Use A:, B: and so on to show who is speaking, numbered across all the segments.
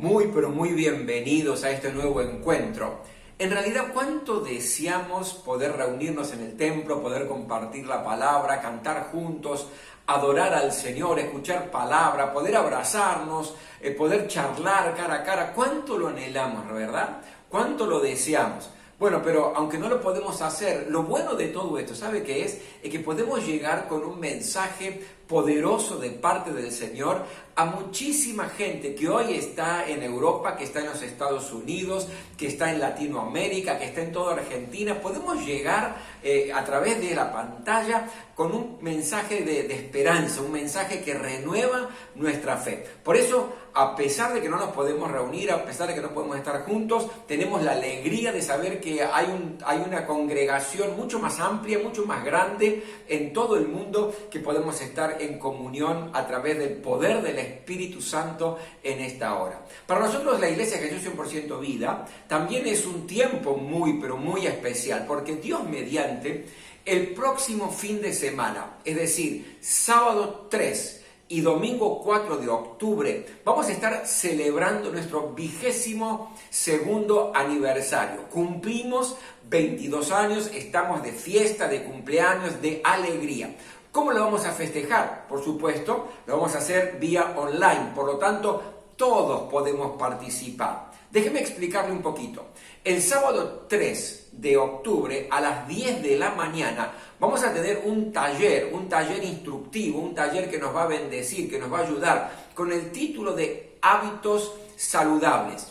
A: Muy, pero muy bienvenidos a este nuevo encuentro. En realidad, ¿cuánto deseamos poder reunirnos en el templo, poder compartir la palabra, cantar juntos, adorar al Señor, escuchar palabra, poder abrazarnos, poder charlar cara a cara? ¿Cuánto lo anhelamos, verdad? ¿Cuánto lo deseamos? Bueno, pero aunque no lo podemos hacer, lo bueno de todo esto, ¿sabe qué es? Es que podemos llegar con un mensaje poderoso de parte del Señor a muchísima gente que hoy está en Europa, que está en los Estados Unidos, que está en Latinoamérica, que está en toda Argentina. Podemos llegar a través de la pantalla con un mensaje de esperanza, un mensaje que renueva nuestra fe. Por eso, a pesar de que no nos podemos reunir, a pesar de que no podemos estar juntos, tenemos la alegría de saber que hay una congregación mucho más amplia, mucho más grande en todo el mundo, que podemos estar en comunión a través del poder del Espíritu Santo en esta hora. Para nosotros la Iglesia Jesús 100% Vida también es un tiempo muy, pero muy especial, porque Dios mediante el próximo fin de semana, es decir, sábado 3 y domingo 4 de octubre, vamos a estar celebrando nuestro 22º aniversario. Cumplimos 22 años, estamos de fiesta, de cumpleaños, de alegría. ¿Cómo lo vamos a festejar? Por supuesto, lo vamos a hacer vía online, por lo tanto, todos podemos participar. Déjeme explicarle un poquito. El sábado 3 de octubre a las 10 de la mañana vamos a tener un taller instructivo, un taller que nos va a bendecir, que nos va a ayudar, con el título de Hábitos Saludables.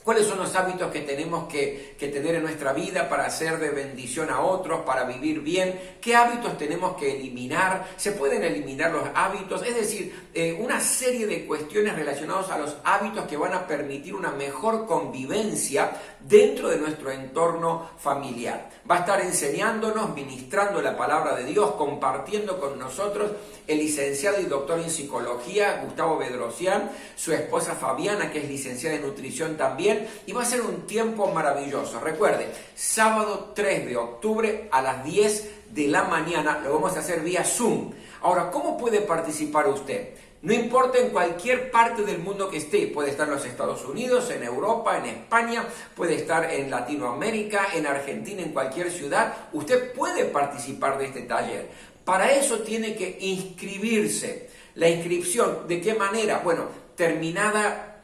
A: ¿Cuáles son los hábitos que tenemos que tener en nuestra vida para ser de bendición a otros, para vivir bien? ¿Qué hábitos tenemos que eliminar? ¿Se pueden eliminar los hábitos? Es decir, una serie de cuestiones relacionadas a los hábitos que van a permitir una mejor convivencia dentro de nuestro entorno familiar. Va a estar enseñándonos, ministrando la palabra de Dios, compartiendo con nosotros el licenciado y doctor en psicología, Gustavo Bedrosian, su esposa Fabiana, que es licenciada en nutrición también, y va a ser un tiempo maravilloso. Recuerde, sábado 3 de octubre a las 10 de la mañana, lo vamos a hacer vía Zoom. Ahora, ¿cómo puede participar usted? No importa en cualquier parte del mundo que esté, puede estar en los Estados Unidos, en Europa, en España, puede estar en Latinoamérica, en Argentina, en cualquier ciudad, usted puede participar de este taller. Para eso tiene que inscribirse. La inscripción, ¿de qué manera? Bueno, terminada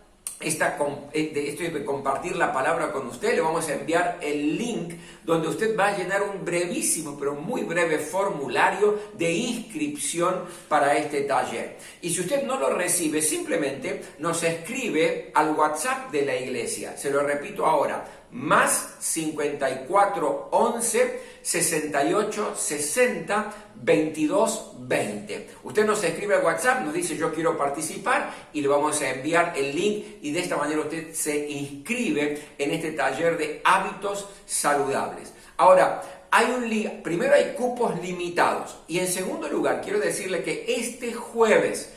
A: esto de compartir la palabra con usted, le vamos a enviar el link donde usted va a llenar un brevísimo, pero muy breve formulario de inscripción para este taller. Y si usted no lo recibe, simplemente nos escribe al WhatsApp de la iglesia. Se lo repito ahora, más 54 11 68 60 22 20. Usted nos escribe al WhatsApp, nos dice yo quiero participar y le vamos a enviar el link y de esta manera usted se inscribe en este taller de hábitos saludables. Ahora, primero hay cupos limitados y en segundo lugar quiero decirle que este jueves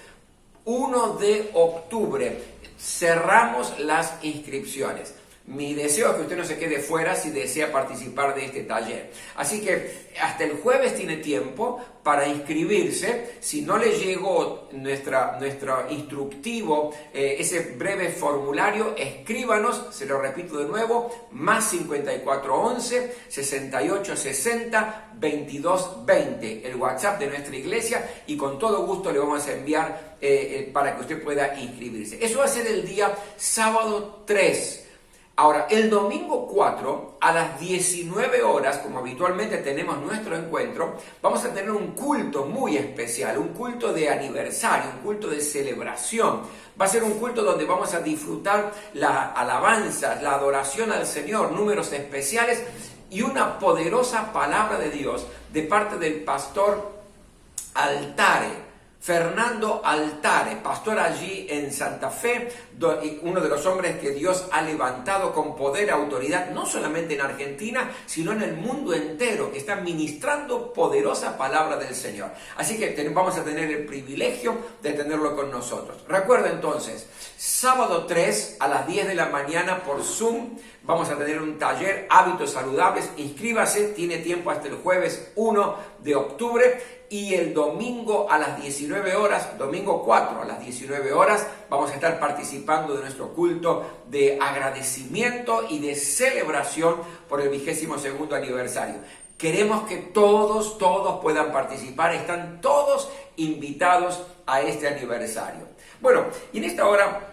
A: 1 de octubre cerramos las inscripciones. Mi deseo es que usted no se quede fuera si desea participar de este taller. Así que hasta el jueves tiene tiempo para inscribirse. Si no le llegó nuestro instructivo, ese breve formulario, escríbanos, se lo repito de nuevo, más 54 11 68 60 22 20, el WhatsApp de nuestra iglesia, y con todo gusto le vamos a enviar para que usted pueda inscribirse. Eso va a ser el día sábado 3. Ahora, el domingo 4, a las 19 horas, como habitualmente tenemos nuestro encuentro, vamos a tener un culto muy especial, un culto de aniversario, un culto de celebración. Va a ser un culto donde vamos a disfrutar la alabanza, la adoración al Señor, números especiales y una poderosa palabra de Dios de parte del pastor Fernando Altare, pastor allí en Santa Fe, uno de los hombres que Dios ha levantado con poder y autoridad, no solamente en Argentina, sino en el mundo entero, que está ministrando poderosa palabra del Señor. Así que vamos a tener el privilegio de tenerlo con nosotros. Recuerda entonces, sábado 3 a las 10 de la mañana por Zoom, vamos a tener un taller Hábitos Saludables. Inscríbase, tiene tiempo hasta el jueves 1 de octubre. y el domingo a las 19 horas, domingo 4 a las 19 horas, vamos a estar participando de nuestro culto de agradecimiento y de celebración por el 22º aniversario. Queremos que todos puedan participar, están todos invitados a este aniversario. Bueno, y en esta hora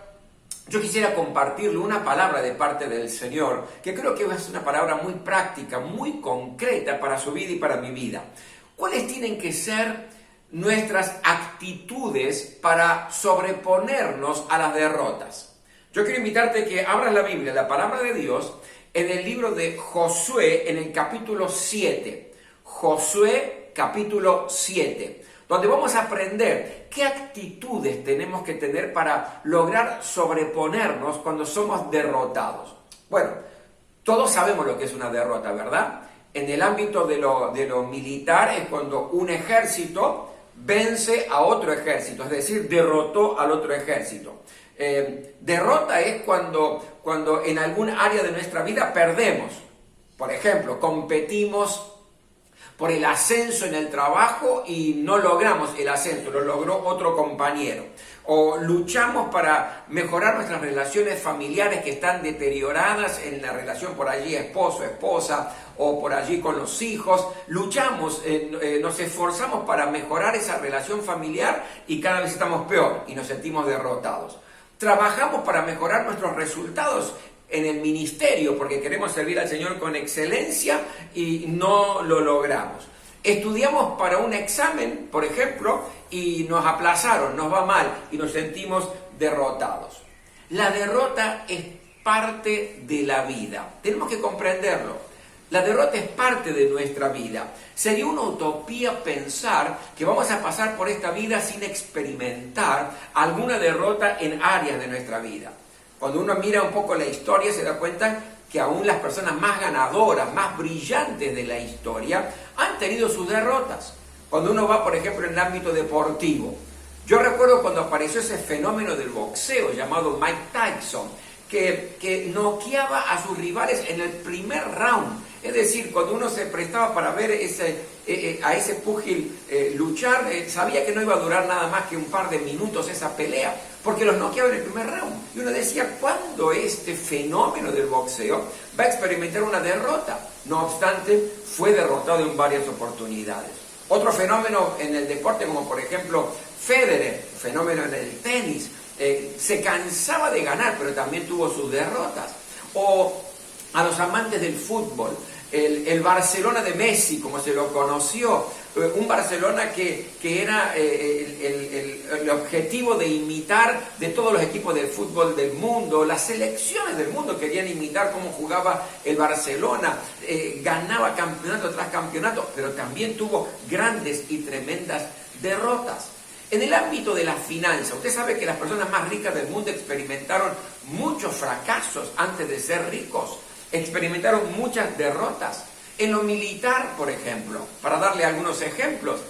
A: yo quisiera compartirle una palabra de parte del Señor, que creo que es una palabra muy práctica, muy concreta para su vida y para mi vida. ¿Cuáles tienen que ser nuestras actitudes para sobreponernos a las derrotas? Yo quiero invitarte a que abras la Biblia, la palabra de Dios, en el libro de Josué, en el capítulo 7. Josué, capítulo 7. Donde vamos a aprender qué actitudes tenemos que tener para lograr sobreponernos cuando somos derrotados. Bueno, todos sabemos lo que es una derrota, ¿verdad? En el ámbito de lo militar es cuando un ejército vence a otro ejército, es decir, derrotó al otro ejército. Derrota es cuando en algún área de nuestra vida perdemos. Por ejemplo, competimos por el ascenso en el trabajo y no logramos el ascenso, lo logró otro compañero. O luchamos para mejorar nuestras relaciones familiares que están deterioradas en la relación por allí esposo, esposa o por allí con los hijos. Luchamos, nos esforzamos para mejorar esa relación familiar y cada vez estamos peor y nos sentimos derrotados. Trabajamos para mejorar nuestros resultados en el ministerio porque queremos servir al Señor con excelencia y no lo logramos. Estudiamos para un examen, por ejemplo, y nos aplazaron, nos va mal y nos sentimos derrotados. La derrota es parte de la vida. Tenemos que comprenderlo. La derrota es parte de nuestra vida. Sería una utopía pensar que vamos a pasar por esta vida sin experimentar alguna derrota en áreas de nuestra vida. Cuando uno mira un poco la historia se da cuenta que aún las personas más ganadoras, más brillantes de la historia han tenido sus derrotas. Cuando uno va, por ejemplo, en el ámbito deportivo. Yo recuerdo cuando apareció ese fenómeno del boxeo llamado Mike Tyson, que noqueaba a sus rivales en el primer round. Es decir, cuando uno se prestaba para ver a ese púgil luchar, sabía que no iba a durar nada más que un par de minutos esa pelea, porque los noqueaba en el primer round. Y uno decía, ¿cuándo este fenómeno del boxeo va a experimentar una derrota? No obstante, fue derrotado en varias oportunidades. Otro fenómeno en el deporte, como por ejemplo Federer, fenómeno en el tenis, se cansaba de ganar, pero también tuvo sus derrotas. O a los amantes del fútbol, el Barcelona de Messi, como se lo conoció, un Barcelona que era el objetivo de imitar de todos los equipos de fútbol del mundo. Las selecciones del mundo querían imitar cómo jugaba el Barcelona, ganaba campeonato tras campeonato, pero también tuvo grandes y tremendas derrotas. En el ámbito de la finanza, usted sabe que las personas más ricas del mundo experimentaron muchos fracasos antes de ser ricos, experimentaron muchas derrotas. En lo militar, por ejemplo, para darle algunos ejemplos,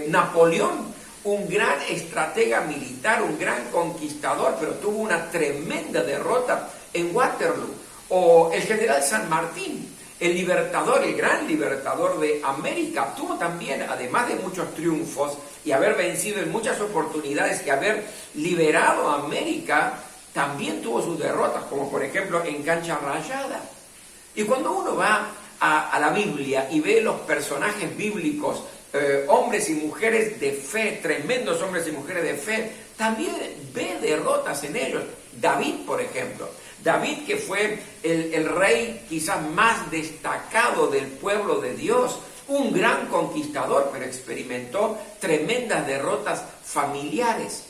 A: Napoleón, un gran estratega militar, un gran conquistador, pero tuvo una tremenda derrota en Waterloo. O el general San Martín, el libertador, el gran libertador de América, tuvo también, además de muchos triunfos y haber vencido en muchas oportunidades y haber liberado a América, también tuvo sus derrotas, como por ejemplo en Cancha Rayada. Y cuando uno va a la Biblia y ve los personajes bíblicos, hombres y mujeres de fe, tremendos hombres y mujeres de fe, también ve derrotas en ellos. David, por ejemplo. David, que fue el rey quizás más destacado del pueblo de Dios, un gran conquistador, pero experimentó tremendas derrotas familiares.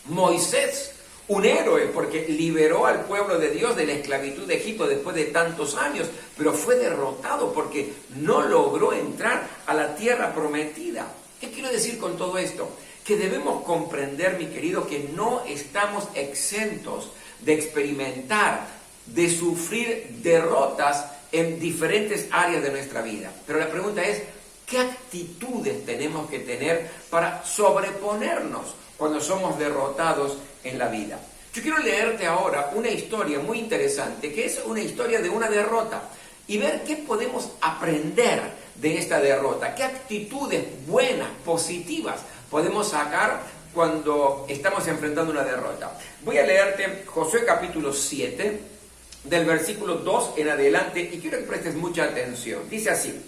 A: Moisés, un héroe, porque liberó al pueblo de Dios de la esclavitud de Egipto después de tantos años, pero fue derrotado porque no logró entrar a la tierra prometida. ¿Qué quiero decir con todo esto? Que debemos comprender, mi querido, que no estamos exentos de experimentar, de sufrir derrotas en diferentes áreas de nuestra vida. Pero la pregunta es, ¿qué actitudes tenemos que tener para sobreponernos cuando somos derrotados en la vida? Yo quiero leerte ahora una historia muy interesante, que es una historia de una derrota. y ver qué podemos aprender de esta derrota, qué actitudes buenas, positivas podemos sacar cuando estamos enfrentando una derrota. Voy a leerte Josué capítulo 7, del versículo 2 en adelante, y quiero que prestes mucha atención. Dice así: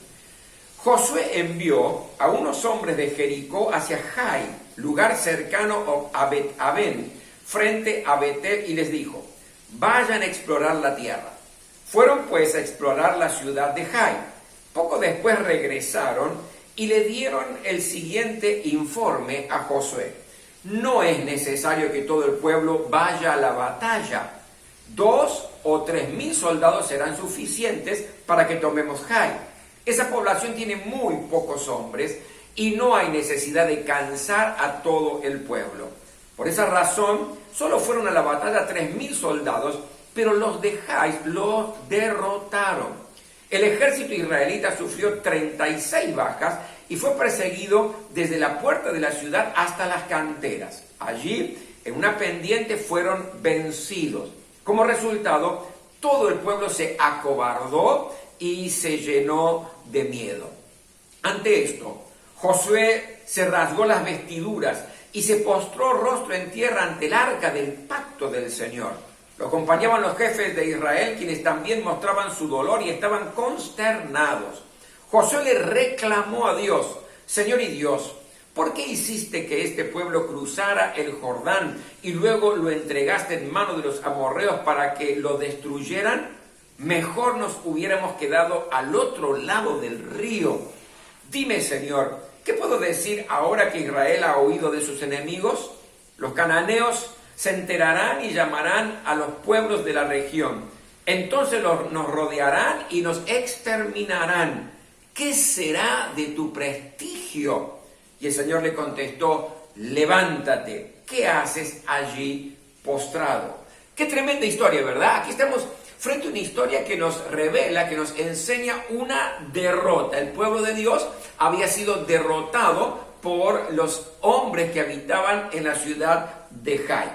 A: Josué envió a unos hombres de Jericó hacia Jai, lugar cercano a Bet-Aven, frente a Betel, y les dijo: vayan a explorar la tierra. Fueron pues a explorar la ciudad de Jai. Poco después regresaron y le dieron el siguiente informe a Josué: no es necesario que todo el pueblo vaya a la batalla. 2 o 3 mil soldados serán suficientes para que tomemos Jai. Esa población tiene muy pocos hombres y no hay necesidad de cansar a todo el pueblo. Por esa razón, solo fueron a la batalla 3.000 soldados, pero los de Jai los derrotaron. El ejército israelita sufrió 36 bajas y fue perseguido desde la puerta de la ciudad hasta las canteras. Allí, en una pendiente, fueron vencidos. Como resultado, todo el pueblo se acobardó y se llenó de miedo. Ante esto, Josué se rasgó las vestiduras y se postró rostro en tierra ante el arca del pacto del Señor. Lo acompañaban los jefes de Israel, quienes también mostraban su dolor y estaban consternados. Josué le reclamó a Dios: Señor y Dios, ¿por qué hiciste que este pueblo cruzara el Jordán y luego lo entregaste en manos de los amorreos para que lo destruyeran? Mejor nos hubiéramos quedado al otro lado del río. Dime, Señor, ¿qué puedo decir ahora que Israel ha huido de sus enemigos? Los cananeos se enterarán y llamarán a los pueblos de la región. Entonces nos rodearán y nos exterminarán. ¿Qué será de tu prestigio? Y el Señor le contestó: levántate, ¿qué haces allí postrado? Qué tremenda historia, ¿verdad? Aquí estamos frente a una historia que nos revela, que nos enseña una derrota. El pueblo de Dios había sido derrotado por los hombres que habitaban en la ciudad de Jai.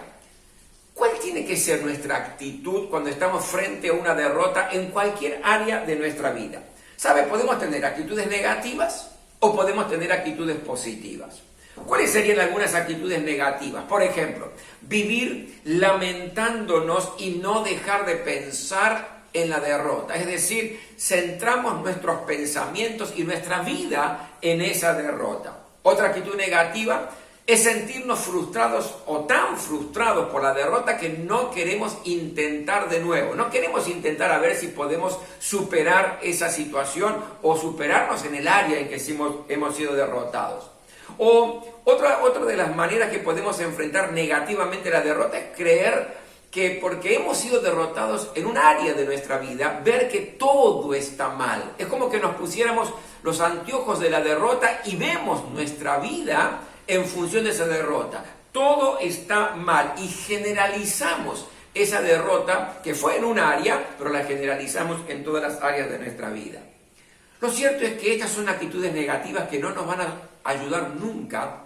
A: ¿Cuál tiene que ser nuestra actitud cuando estamos frente a una derrota en cualquier área de nuestra vida? ¿Sabe? Podemos tener actitudes negativas o podemos tener actitudes positivas. ¿Cuáles serían algunas actitudes negativas? Por ejemplo, vivir lamentándonos y no dejar de pensar en la derrota. Es decir, centramos nuestros pensamientos y nuestra vida en esa derrota. Otra actitud negativa es sentirnos frustrados o tan frustrados por la derrota que no queremos intentar de nuevo. No queremos intentar a ver si podemos superar esa situación o superarnos en el área en que hemos sido derrotados. O otra de las maneras que podemos enfrentar negativamente la derrota es creer que porque hemos sido derrotados en un área de nuestra vida, ver que todo está mal. Es como que nos pusiéramos los anteojos de la derrota y vemos nuestra vida en función de esa derrota. Todo está mal y generalizamos esa derrota que fue en un área, pero la generalizamos en todas las áreas de nuestra vida. Lo cierto es que estas son actitudes negativas que no nos van a ayudar nunca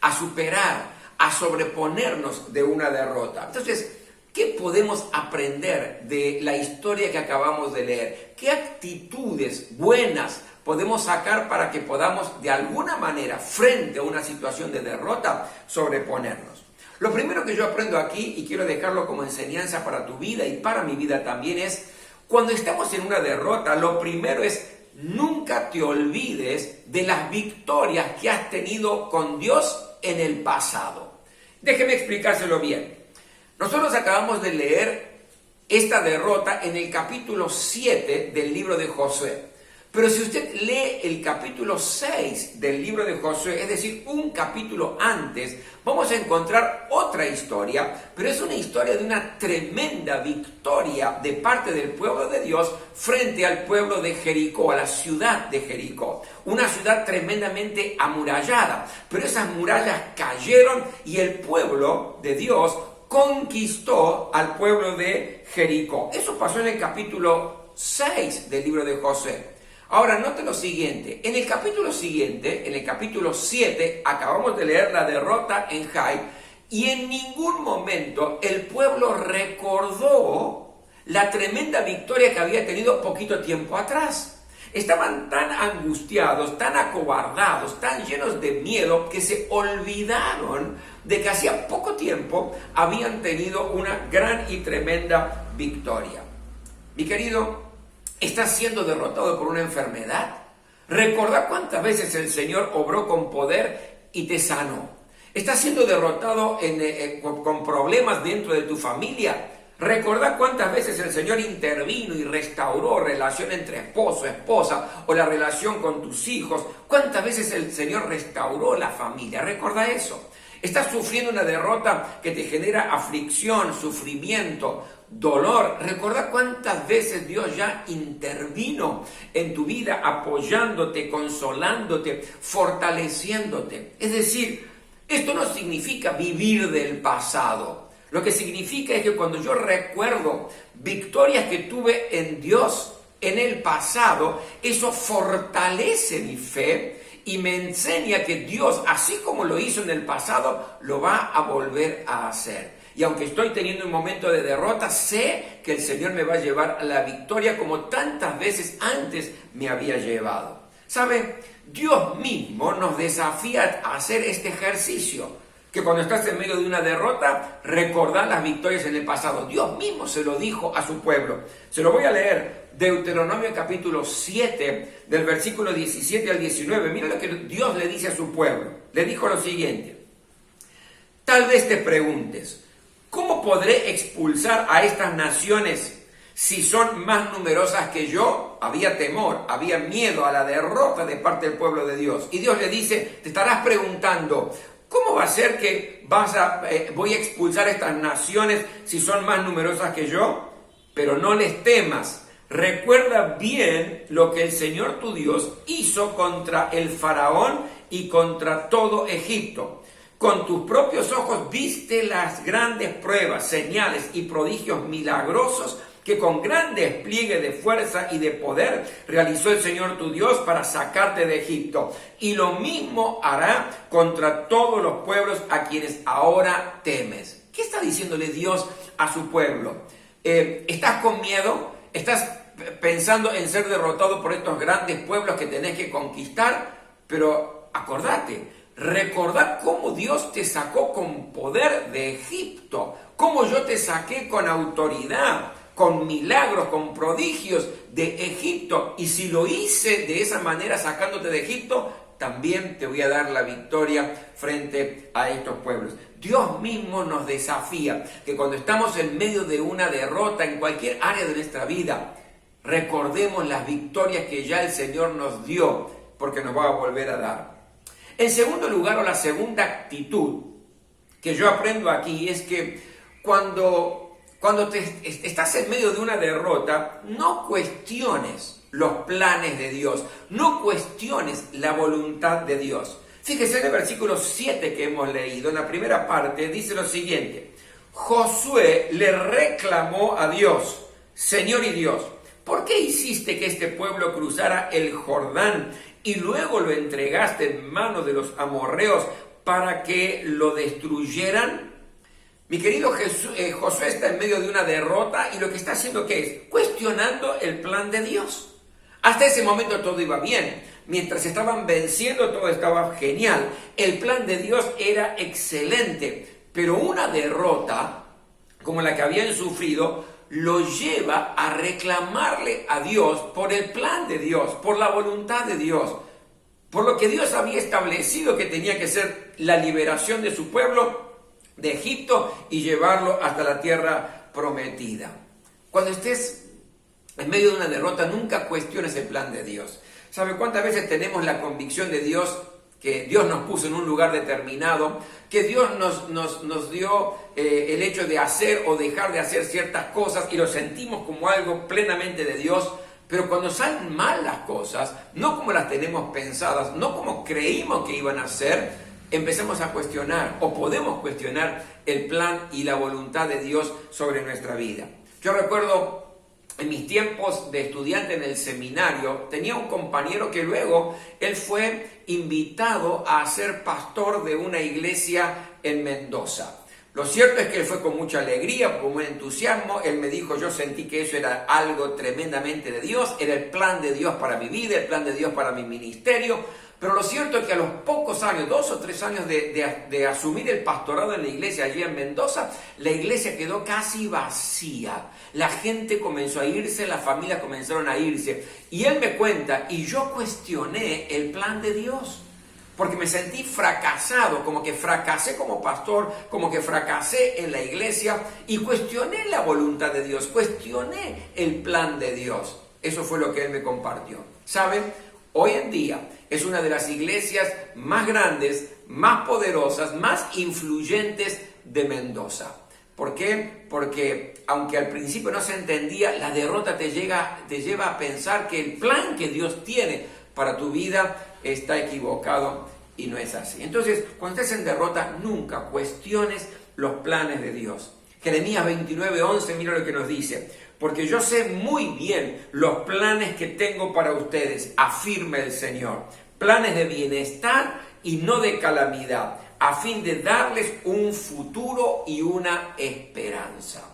A: a superar, a sobreponernos de una derrota. Entonces, ¿qué podemos aprender de la historia que acabamos de leer? ¿Qué actitudes buenas podemos sacar para que podamos de alguna manera, frente a una situación de derrota, sobreponernos? Lo primero que yo aprendo aquí, y quiero dejarlo como enseñanza para tu vida y para mi vida también, es cuando estamos en una derrota, lo primero es nunca te olvides de las victorias que has tenido con Dios en el pasado. Déjeme explicárselo bien. Nosotros acabamos de leer esta derrota en el capítulo 7 del libro de Josué. Pero si usted lee el capítulo 6 del libro de Josué, es decir, un capítulo antes, vamos a encontrar otra historia, pero es una historia de una tremenda victoria de parte del pueblo de Dios frente al pueblo de Jericó, a la ciudad de Jericó. Una ciudad tremendamente amurallada, pero esas murallas cayeron y el pueblo de Dios conquistó al pueblo de Jericó. Eso pasó en el capítulo 6 del libro de Josué. Ahora, note lo siguiente, en el capítulo siguiente, en el capítulo 7, acabamos de leer la derrota en Jai, y en ningún momento el pueblo recordó la tremenda victoria que había tenido poquito tiempo atrás. Estaban tan angustiados, tan acobardados, tan llenos de miedo que se olvidaron de que hacía poco tiempo habían tenido una gran y tremenda victoria. Mi querido, ¿estás siendo derrotado por una enfermedad? Recordá cuántas veces el Señor obró con poder y te sanó. ¿Estás siendo derrotado con problemas dentro de tu familia? Recordá cuántas veces el Señor intervino y restauró relación entre esposo, esposa o la relación con tus hijos. Cuántas veces el Señor restauró la familia. Recordá eso. Estás sufriendo una derrota que te genera aflicción, sufrimiento, dolor. Recordá cuántas veces Dios ya intervino en tu vida apoyándote, consolándote, fortaleciéndote. Es decir, esto no significa vivir del pasado. Lo que significa es que cuando yo recuerdo victorias que tuve en Dios en el pasado, eso fortalece mi fe y me enseña que Dios, así como lo hizo en el pasado, lo va a volver a hacer. Y aunque estoy teniendo un momento de derrota, sé que el Señor me va a llevar a la victoria como tantas veces antes me había llevado. ¿Sabe? Dios mismo nos desafía a hacer este ejercicio. Que cuando estás en medio de una derrota, recordá las victorias en el pasado. Dios mismo se lo dijo a su pueblo. Se lo voy a leer, Deuteronomio capítulo 7, del versículo 17 al 19. Mira lo que Dios le dice a su pueblo. Le dijo lo siguiente: tal vez te preguntes, ¿cómo podré expulsar a estas naciones si son más numerosas que yo? Había temor, había miedo a la derrota de parte del pueblo de Dios. Y Dios le dice, te estarás preguntando, ¿cómo va a ser que voy a expulsar a estas naciones si son más numerosas que yo? Pero no les temas. Recuerda bien lo que el Señor tu Dios hizo contra el faraón y contra todo Egipto. Con tus propios ojos viste las grandes pruebas, señales y prodigios milagrosos que con gran despliegue de fuerza y de poder realizó el Señor tu Dios para sacarte de Egipto. Y lo mismo hará contra todos los pueblos a quienes ahora temes. ¿Qué está diciéndole Dios a su pueblo? ¿Estás con miedo? ¿Estás pensando en ser derrotado por estos grandes pueblos que tenés que conquistar? Pero acordate, recordad cómo Dios te sacó con poder de Egipto, cómo yo te saqué con autoridad, con milagros, con prodigios de Egipto. Y si lo hice de esa manera sacándote de Egipto, también te voy a dar la victoria frente a estos pueblos. Dios mismo nos desafía que cuando estamos en medio de una derrota en cualquier área de nuestra vida, recordemos las victorias que ya el Señor nos dio, porque nos va a volver a dar. En segundo lugar, o la segunda actitud que yo aprendo aquí es que cuando estás en medio de una derrota, no cuestiones los planes de Dios, no cuestiones la voluntad de Dios. Fíjese en el versículo 7 que hemos leído, en la primera parte, dice lo siguiente: Josué le reclamó a Dios, Señor y Dios, ¿por qué hiciste que este pueblo cruzara el Jordán y luego lo entregaste en manos de los amorreos para que lo destruyeran? Mi querido Josué está en medio de una derrota y lo que está haciendo, ¿qué es? Cuestionando el plan de Dios. Hasta ese momento todo iba bien. Mientras estaban venciendo, todo estaba genial. El plan de Dios era excelente. Pero una derrota, como la que habían sufrido, lo lleva a reclamarle a Dios por el plan de Dios, por la voluntad de Dios, por lo que Dios había establecido que tenía que ser la liberación de su pueblo de Egipto y llevarlo hasta la tierra prometida. Cuando estés en medio de una derrota, nunca cuestiones el plan de Dios. ¿Sabe cuántas veces tenemos la convicción de Dios, que Dios nos puso en un lugar determinado, que Dios nos dio el hecho de hacer o dejar de hacer ciertas cosas y lo sentimos como algo plenamente de Dios? Pero cuando salen mal las cosas, no como las tenemos pensadas, no como creímos que iban a ser, empezamos a cuestionar o podemos cuestionar el plan y la voluntad de Dios sobre nuestra vida. Yo recuerdo en mis tiempos de estudiante en el seminario, tenía un compañero que luego él fue invitado a ser pastor de una iglesia en Mendoza. Lo cierto es que él fue con mucha alegría, con buen entusiasmo. Él me dijo, yo sentí que eso era algo tremendamente de Dios, era el plan de Dios para mi vida, el plan de Dios para mi ministerio. Pero lo cierto es que a los pocos años, 2 o 3 años de asumir el pastorado en la iglesia allí en Mendoza, la iglesia quedó casi vacía. La gente comenzó a irse, las familias comenzaron a irse. Y él me cuenta, y yo cuestioné el plan de Dios. Porque me sentí fracasado, como que fracasé como pastor, como que fracasé en la iglesia y cuestioné la voluntad de Dios, cuestioné el plan de Dios. Eso fue lo que él me compartió. ¿Saben? Hoy en día es una de las iglesias más grandes, más poderosas, más influyentes de Mendoza. ¿Por qué? Porque aunque al principio no se entendía, la derrota te lleva a pensar que el plan que Dios tiene para tu vida está equivocado y no es así. Entonces, cuando estés en derrota, nunca cuestiones los planes de Dios. Jeremías 29:11, mira lo que nos dice. Porque yo sé muy bien los planes que tengo para ustedes, afirma el Señor. Planes de bienestar y no de calamidad, a fin de darles un futuro y una esperanza.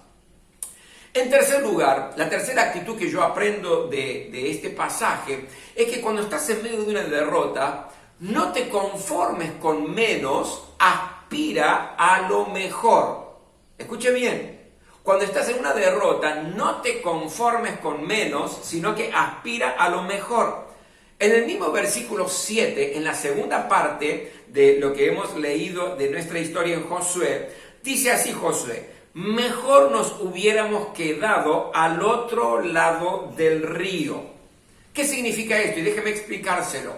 A: En tercer lugar, la tercera actitud que yo aprendo de este pasaje es que cuando estás en medio de una derrota, no te conformes con menos, aspira a lo mejor. Escuche bien, cuando estás en una derrota, no te conformes con menos, sino que aspira a lo mejor. En el mismo versículo 7, en la segunda parte de lo que hemos leído de nuestra historia en Josué, dice así Josué: mejor nos hubiéramos quedado al otro lado del río. ¿Qué significa esto? Y déjeme explicárselo.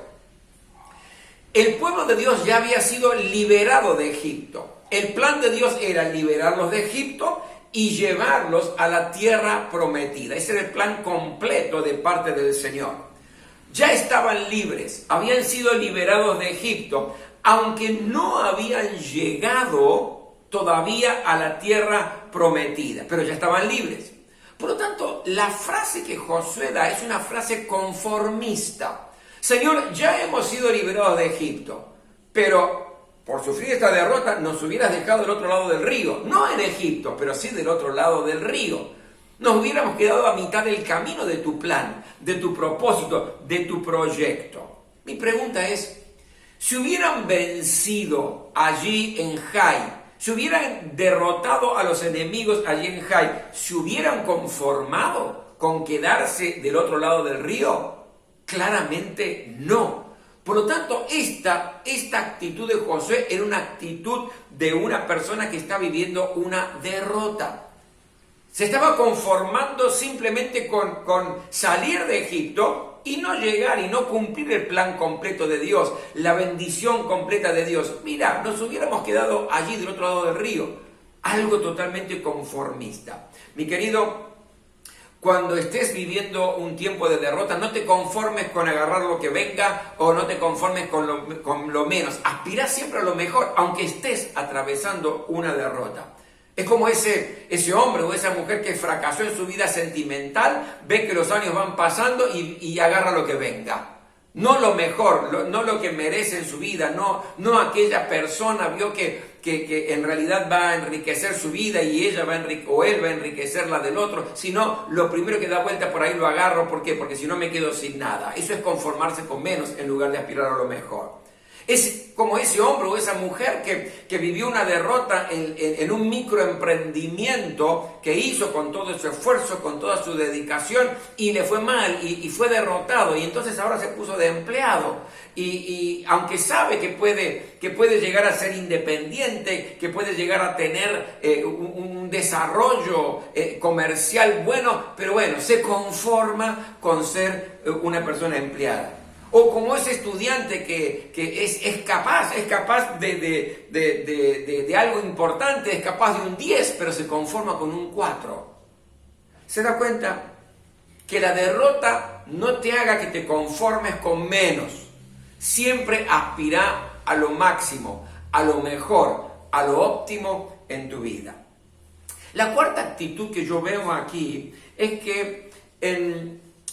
A: El pueblo de Dios ya había sido liberado de Egipto. El plan de Dios era liberarlos de Egipto y llevarlos a la tierra prometida. Ese era el plan completo de parte del Señor. Ya estaban libres, habían sido liberados de Egipto, aunque no habían llegado todavía a la tierra prometida, pero ya estaban libres. Por lo tanto, la frase que Josué da es una frase conformista. Señor, ya hemos sido liberados de Egipto, pero por sufrir esta derrota nos hubieras dejado del otro lado del río, no en Egipto, pero sí del otro lado del río. Nos hubiéramos quedado a mitad del camino de tu plan, de tu propósito, de tu proyecto. Mi pregunta es, si hubieran vencido allí en Jai, si hubieran derrotado a los enemigos allí en Jai, ¿se hubieran conformado con quedarse del otro lado del río? Claramente no. Por lo tanto, esta actitud de Josué era una actitud de una persona que está viviendo una derrota. Se estaba conformando simplemente con salir de Egipto y no llegar y no cumplir el plan completo de Dios, la bendición completa de Dios. Mira, nos hubiéramos quedado allí del otro lado del río. Algo totalmente conformista. Mi querido, cuando estés viviendo un tiempo de derrota, no te conformes con agarrar lo que venga o no te conformes con lo menos. Aspira siempre a lo mejor, aunque estés atravesando una derrota. Es como ese hombre o esa mujer que fracasó en su vida sentimental, ve que los años van pasando y agarra lo que venga. No lo mejor, no lo que merece en su vida, no aquella persona vio que en realidad va a enriquecer su vida y ella o él va a enriquecer la del otro, sino lo primero que da vuelta por ahí lo agarro. ¿Por qué? Porque si no me quedo sin nada. Eso es conformarse con menos en lugar de aspirar a lo mejor. Es como ese hombre o esa mujer que vivió una derrota en un microemprendimiento que hizo con todo su esfuerzo, con toda su dedicación y le fue mal y fue derrotado y entonces ahora se puso de empleado y aunque sabe que puede llegar a ser independiente, que puede llegar a tener un desarrollo comercial bueno, pero bueno, se conforma con ser una persona empleada. O como ese estudiante que es capaz de algo importante, es capaz de un 10, pero se conforma con un 4. ¿Se da cuenta? Que la derrota no te haga que te conformes con menos. Siempre aspira a lo máximo, a lo mejor, a lo óptimo en tu vida. La cuarta actitud que yo veo aquí es que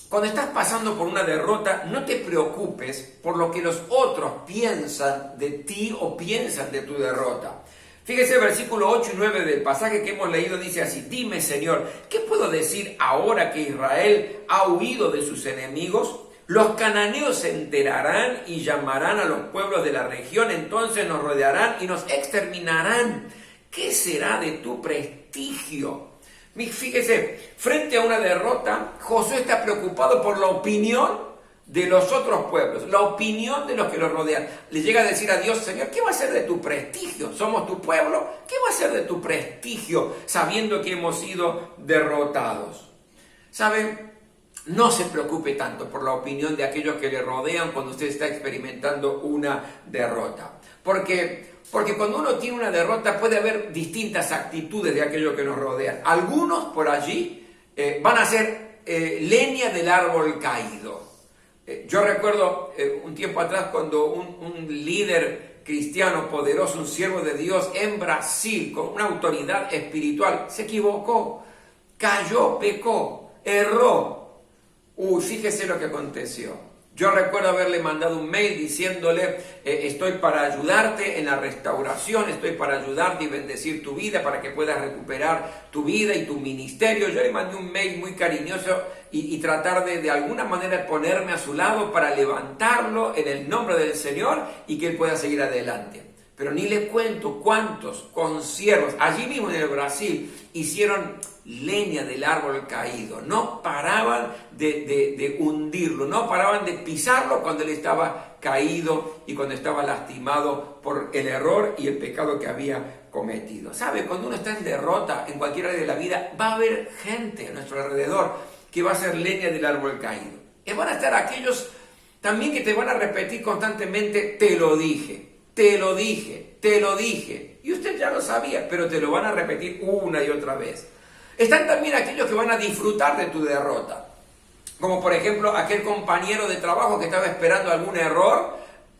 A: cuando estás pasando por una derrota, no te preocupes por lo que los otros piensan de ti o piensan de tu derrota. Fíjese el versículo 8 y 9 del pasaje que hemos leído, dice así: dime, Señor, ¿qué puedo decir ahora que Israel ha huido de sus enemigos? Los cananeos se enterarán y llamarán a los pueblos de la región, entonces nos rodearán y nos exterminarán. ¿Qué será de tu prestigio? Fíjese, frente a una derrota, Josué está preocupado por la opinión de los otros pueblos, la opinión de los que lo rodean. Le llega a decir a Dios: Señor, ¿qué va a ser de tu prestigio? Somos tu pueblo, ¿qué va a ser de tu prestigio sabiendo que hemos sido derrotados? ¿Sabe? No se preocupe tanto por la opinión de aquellos que le rodean cuando usted está experimentando una derrota. Porque cuando uno tiene una derrota puede haber distintas actitudes de aquellos que nos rodean. Algunos por allí van a ser leña del árbol caído. Yo recuerdo un tiempo atrás cuando un líder cristiano poderoso, un siervo de Dios en Brasil, con una autoridad espiritual, se equivocó, cayó, pecó, erró. Fíjese lo que aconteció. Yo recuerdo haberle mandado un mail diciéndole: estoy para ayudarte en la restauración, estoy para ayudarte y bendecir tu vida para que puedas recuperar tu vida y tu ministerio. Yo le mandé un mail muy cariñoso y tratar de alguna manera ponerme a su lado para levantarlo en el nombre del Señor y que él pueda seguir adelante. Pero ni le cuento cuántos consiervos allí mismo en el Brasil hicieron leña del árbol caído. No paraban de hundirlo, no paraban de pisarlo cuando él estaba caído y cuando estaba lastimado por el error y el pecado que había cometido. ¿Sabe? Cuando uno está en derrota en cualquier área de la vida, va a haber gente a nuestro alrededor que va a ser leña del árbol caído. Y van a estar aquellos también que te van a repetir constantemente: te lo dije. Te lo dije, te lo dije. Y usted ya lo sabía, pero te lo van a repetir una y otra vez. Están también aquellos que van a disfrutar de tu derrota. Como por ejemplo aquel compañero de trabajo que estaba esperando algún error,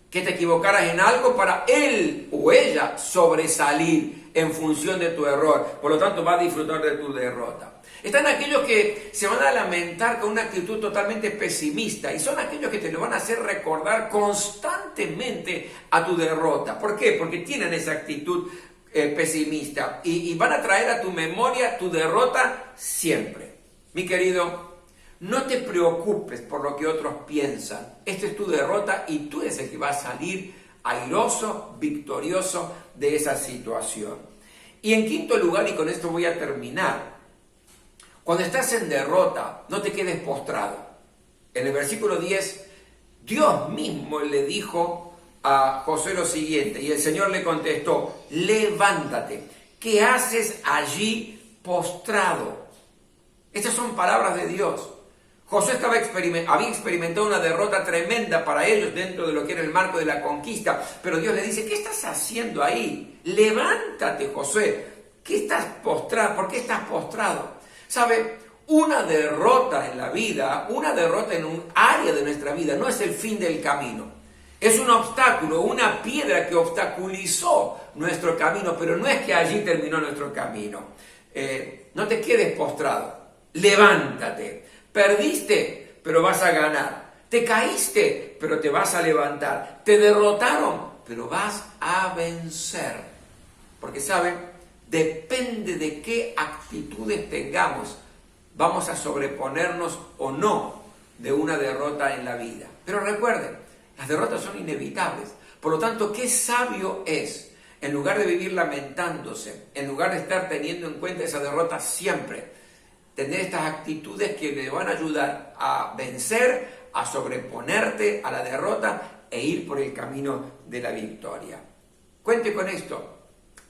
A: que te equivocaras en algo para él o ella sobresalir en función de tu error. Por lo tanto, va a disfrutar de tu derrota. Están aquellos que se van a lamentar con una actitud totalmente pesimista y son aquellos que te lo van a hacer recordar constantemente a tu derrota. ¿Por qué? Porque tienen esa actitud pesimista y van a traer a tu memoria tu derrota siempre. Mi querido, no te preocupes por lo que otros piensan. Esta es tu derrota y tú eres el que va a salir airoso, victorioso de esa situación. Y en quinto lugar, y con esto voy a terminar, cuando estás en derrota, no te quedes postrado. En el versículo 10, Dios mismo le dijo a Josué lo siguiente, y el Señor le contestó: levántate, ¿qué haces allí postrado? Estas son palabras de Dios. Josué había experimentado una derrota tremenda para ellos dentro de lo que era el marco de la conquista, pero Dios le dice: ¿qué estás haciendo ahí? Levántate, Josué. ¿Qué estás postrado? ¿Por qué estás postrado? ¿Sabe? Una derrota en la vida, una derrota en un área de nuestra vida no es el fin del camino. Es un obstáculo, una piedra que obstaculizó nuestro camino, pero no es que allí terminó nuestro camino. No te quedes postrado. Levántate. Perdiste, pero vas a ganar. Te caíste, pero te vas a levantar. Te derrotaron, pero vas a vencer. Porque, ¿saben? Depende de qué actitudes tengamos, vamos a sobreponernos o no de una derrota en la vida. Pero recuerden, las derrotas son inevitables. Por lo tanto, qué sabio es, en lugar de vivir lamentándose, en lugar de estar teniendo en cuenta esa derrota siempre, tener estas actitudes que le van a ayudar a vencer, a sobreponerte a la derrota e ir por el camino de la victoria. Cuente con esto.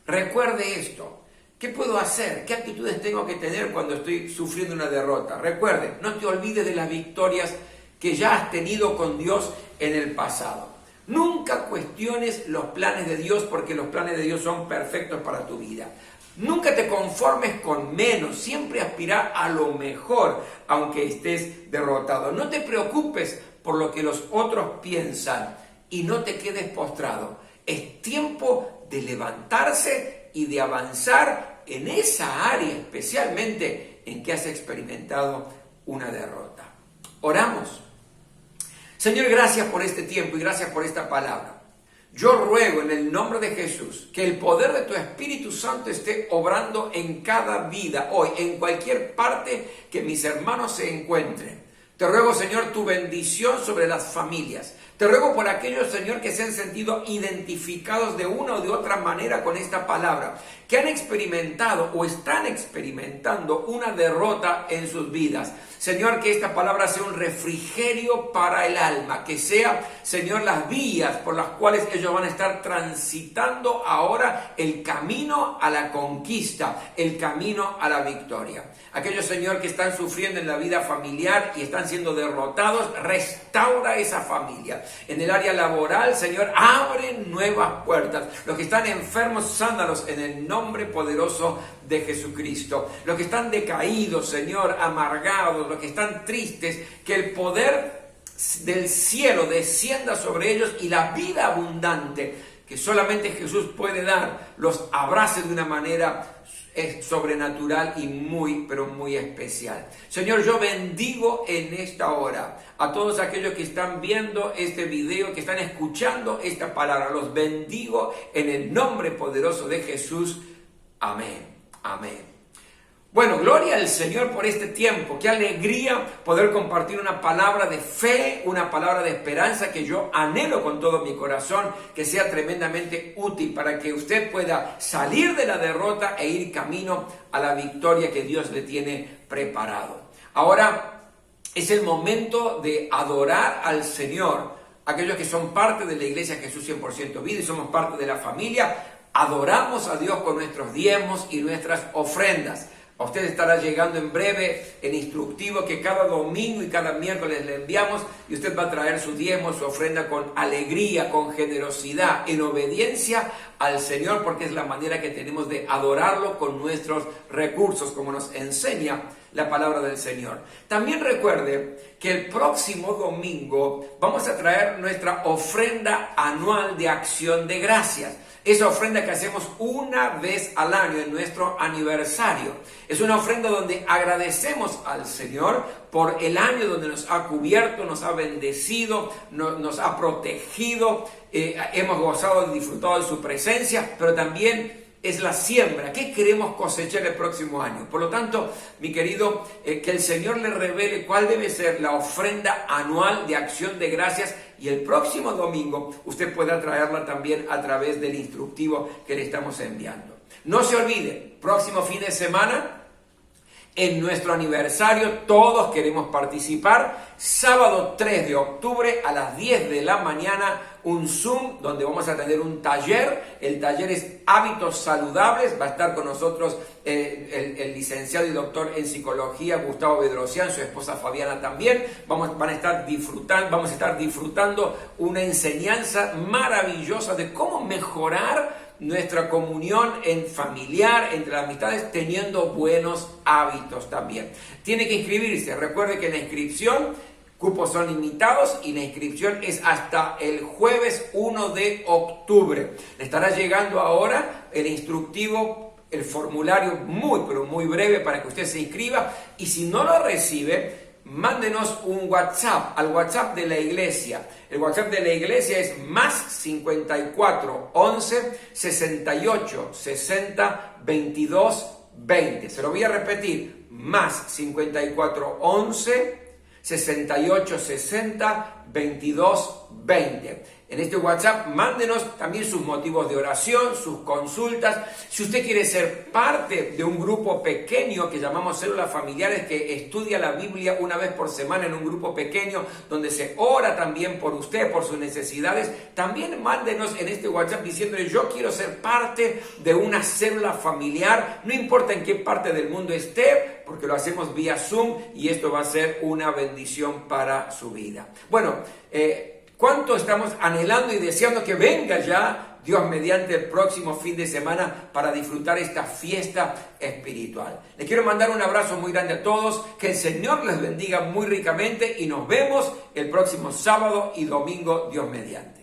A: Recuerde esto. ¿Qué puedo hacer? ¿Qué actitudes tengo que tener cuando estoy sufriendo una derrota? Recuerde, no te olvides de las victorias que ya has tenido con Dios en el pasado. Nunca cuestiones los planes de Dios, porque los planes de Dios son perfectos para tu vida. Nunca te conformes con menos, siempre aspira a lo mejor, aunque estés derrotado. No te preocupes por lo que los otros piensan y no te quedes postrado. Es tiempo de levantarse y de avanzar en esa área, especialmente en que has experimentado una derrota. Oramos. Señor, gracias por este tiempo y gracias por esta palabra. Yo ruego en el nombre de Jesús que el poder de tu Espíritu Santo esté obrando en cada vida hoy, en cualquier parte que mis hermanos se encuentren. Te ruego, Señor, tu bendición sobre las familias. Te ruego por aquellos, Señor, que se han sentido identificados de una o de otra manera con esta palabra, que han experimentado o están experimentando una derrota en sus vidas. Señor, que esta palabra sea un refrigerio para el alma, que sea, Señor, las vías por las cuales ellos van a estar transitando ahora el camino a la conquista, el camino a la victoria. Aquellos, Señor, que están sufriendo en la vida familiar y están siendo derrotados, restaura esa familia. En el área laboral, Señor, abre nuevas puertas. Los que están enfermos, sánalos en el nombre poderoso de Jesucristo. Los que están decaídos, Señor, amargados, los que están tristes, que el poder del cielo descienda sobre ellos y la vida abundante que solamente Jesús puede dar, los abrace de una manera sobrenatural y muy, pero muy especial. Señor, yo bendigo en esta hora a todos aquellos que están viendo este video, que están escuchando esta palabra. Los bendigo en el nombre poderoso de Jesús. Amén. Amén. Bueno, gloria al Señor por este tiempo. Qué alegría poder compartir una palabra de fe, una palabra de esperanza que yo anhelo con todo mi corazón, que sea tremendamente útil para que usted pueda salir de la derrota e ir camino a la victoria que Dios le tiene preparado. Ahora es el momento de adorar al Señor. Aquellos que son parte de la Iglesia Jesús 100% Vida y somos parte de la familia, adoramos a Dios con nuestros diezmos y nuestras ofrendas. A usted estará llegando en breve el instructivo que cada domingo y cada miércoles le enviamos y usted va a traer su diezmo, su ofrenda con alegría, con generosidad, en obediencia al Señor, porque es la manera que tenemos de adorarlo con nuestros recursos, como nos enseña la palabra del Señor. También recuerde que el próximo domingo vamos a traer nuestra ofrenda anual de acción de gracias. Esa ofrenda que hacemos una vez al año en nuestro aniversario. Es una ofrenda donde agradecemos al Señor por el año donde nos ha cubierto, nos ha bendecido, nos ha protegido, hemos gozado y disfrutado de su presencia, pero también es la siembra. ¿Qué queremos cosechar el próximo año? Por lo tanto, mi querido, que el Señor le revele cuál debe ser la ofrenda anual de acción de gracias y el próximo domingo usted podrá traerla también a través del instructivo que le estamos enviando. No se olvide, próximo fin de semana, en nuestro aniversario, todos queremos participar. Sábado 3 de octubre a las 10 de la mañana, un Zoom donde vamos a tener un taller. El taller es Hábitos Saludables. Va a estar con nosotros el licenciado y doctor en psicología Gustavo Bedrosian, su esposa Fabiana también. Vamos a estar disfrutando una enseñanza maravillosa de cómo mejorar nuestra comunión en familiar, entre las amistades, teniendo buenos hábitos también. Tiene que inscribirse. Recuerde que la inscripción, cupos son limitados y la inscripción es hasta el jueves 1 de octubre. Le estará llegando ahora el instructivo, el formulario muy, pero muy breve para que usted se inscriba. Y si no lo recibe, mándenos un WhatsApp al WhatsApp de la iglesia. El WhatsApp de la iglesia es más 54 11 68 60 22 20. Se lo voy a repetir, más 54 11 68 60 22 20. En este WhatsApp mándenos también sus motivos de oración, sus consultas. Si usted quiere ser parte de un grupo pequeño que llamamos células familiares, que estudia la Biblia una vez por semana en un grupo pequeño donde se ora también por usted, por sus necesidades, también mándenos en este WhatsApp diciéndole: yo quiero ser parte de una célula familiar, no importa en qué parte del mundo esté, porque lo hacemos vía Zoom y esto va a ser una bendición para su vida. Bueno, ¿cuánto estamos anhelando y deseando que venga ya Dios mediante el próximo fin de semana para disfrutar esta fiesta espiritual? Les quiero mandar un abrazo muy grande a todos, que el Señor les bendiga muy ricamente y nos vemos el próximo sábado y domingo, Dios mediante.